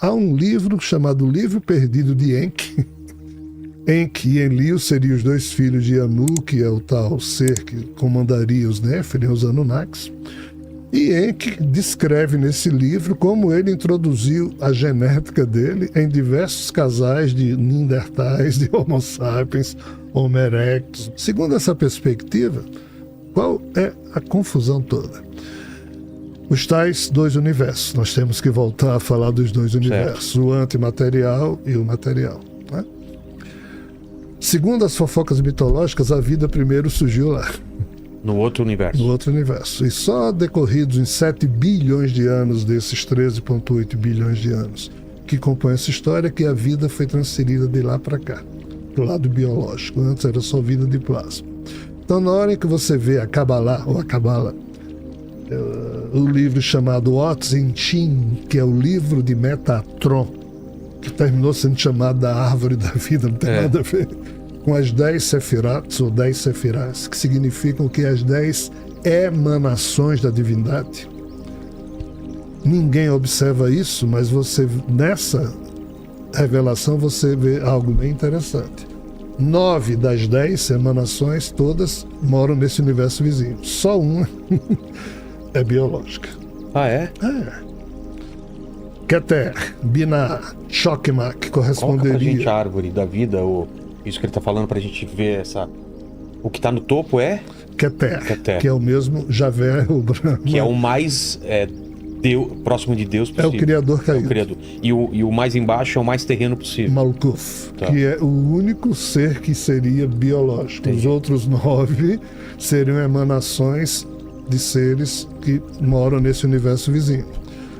há um livro chamado Livro Perdido de Enki. Enki e Enlil seriam os dois filhos de Anu, que é o tal ser que comandaria os Néfilim, os Anunnakis. E Enki descreve nesse livro como ele introduziu a genética dele em diversos casais de Neandertais, de Homo sapiens, Homo erectus. Segundo essa perspectiva, qual é a confusão toda? Os tais dois universos. Nós temos que voltar a falar dos dois universos, o antimaterial e o material. Né? Segundo as fofocas mitológicas, a vida primeiro surgiu lá. No outro universo. No outro universo. E só decorridos em 7 bilhões de anos desses 13,8 bilhões de anos que compõem essa história, que a vida foi transferida de lá para cá, do lado biológico. Antes era só vida de plasma. Então, na hora em que você vê a Kabbalah, ou a Kabbalah, o livro chamado Otzin, que é o livro de Metatron, que terminou sendo chamado da Árvore da Vida, não tem nada a ver, com as 10 Sefirats, ou 10 Sefirás, que significam que as 10 emanações da divindade. Ninguém observa isso, mas você, nessa revelação, você vê algo bem interessante. 9 das 10 emanações, todas moram nesse universo vizinho. Só uma é biológica. Ah, é? É. Keter, Binah, Chokmah, que corresponderia... Coloca pra gente a árvore da vida, isso que ele tá falando pra gente ver essa... O que tá no topo é? Keter, que é o mesmo Javé, o Brahma. Que é o mais próximo de Deus possível. É o Criador caído. É o Criador. E o mais embaixo é o mais terreno possível. Malkuth, que é o único ser que seria biológico. Entendi. Os outros 9 seriam emanações de seres que moram nesse universo vizinho.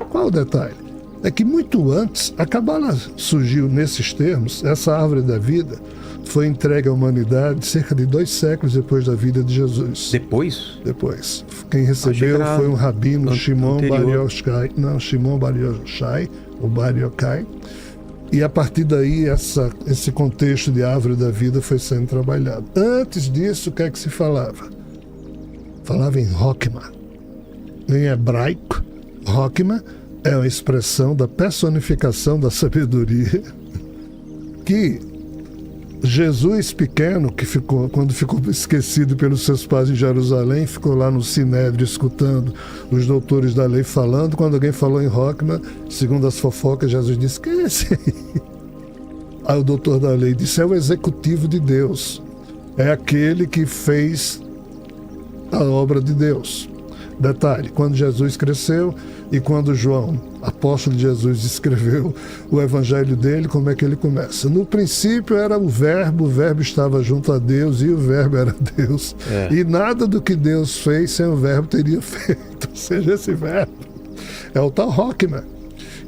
Qual o detalhe? É que muito antes, a Kabbalah surgiu nesses termos, essa árvore da vida foi entregue à humanidade cerca de 2 séculos depois da vida de Jesus. Depois? Depois. Quem recebeu foi um rabino, Shimon Bar Yochai, ou Bar Yochai. E a partir daí, esse contexto de árvore da vida foi sendo trabalhado. Antes disso, o que é que se falava? Falava em Chokmah. Em hebraico, Chokmah é uma expressão da personificação da sabedoria que Jesus pequeno, que quando ficou esquecido pelos seus pais em Jerusalém, ficou lá no Sinédrio escutando os doutores da lei falando. Quando alguém falou em Chokmah, segundo as fofocas, Jesus disse: "Quem é esse aí?" Aí o doutor da lei disse: "É o executivo de Deus, é aquele que fez a obra de Deus." Detalhe, quando Jesus cresceu e quando João, apóstolo de Jesus, escreveu o evangelho dele, como é que ele começa? No princípio era o verbo estava junto a Deus e o verbo era Deus. E nada do que Deus fez sem o verbo teria feito. Ou seja, esse verbo é o tal Chokmah,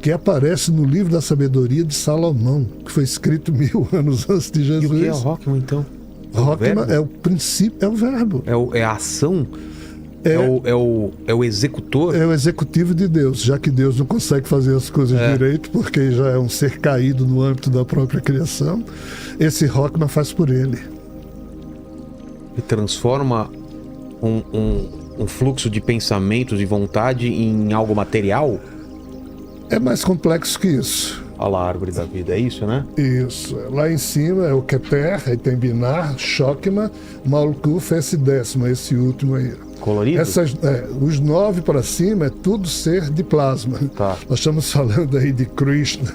que aparece no livro da sabedoria de Salomão, que foi escrito 1000 anos antes de Jesus. E o que é o Chokmah, então? Chokmah é o princípio, é o verbo. É a ação? É o executor? É o executivo de Deus, já que Deus não consegue fazer as coisas direito, porque já é um ser caído no âmbito da própria criação. Esse Chokmah faz por ele. E transforma um fluxo de pensamentos e vontade em algo material? É mais complexo que isso. Olha lá, a árvore da vida, é isso, né? Isso. Lá em cima é o Keter, aí tem Binah, Chokmah, Malkuth, esse 10º, esse último aí. Colorido? Os 9 para cima é tudo ser de plasma. Tá. Nós estamos falando aí de Krishna,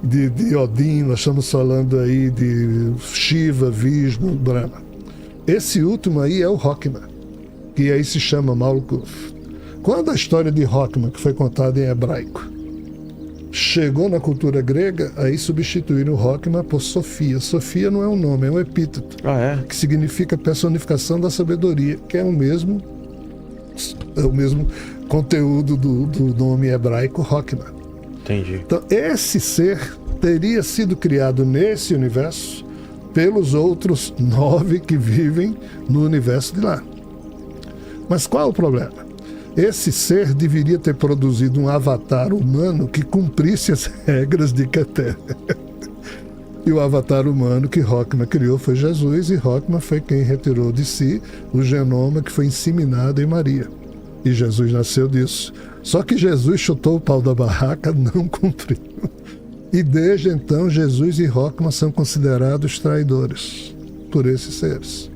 de Odin, nós estamos falando aí de Shiva, Vishnu, Brahma. Esse último aí é o Chokmah, que aí se chama Malkuth. Quando a história de Chokmah, que foi contada em hebraico, chegou na cultura grega, aí substituíram o Chokmah por Sofia. Sofia não é um nome, é um epíteto. Que significa personificação da sabedoria, que é o mesmo conteúdo do nome hebraico Chokmah. Entendi. Então, esse ser teria sido criado nesse universo pelos outros 9 que vivem no universo de lá. Mas qual é o problema? Esse ser deveria ter produzido um avatar humano que cumprisse as regras de Keter. E o avatar humano que Chokmah criou foi Jesus, e Chokmah foi quem retirou de si o genoma que foi inseminado em Maria. E Jesus nasceu disso. Só que Jesus chutou o pau da barraca, não cumpriu. E desde então, Jesus e Rockman são considerados traidores por esses seres.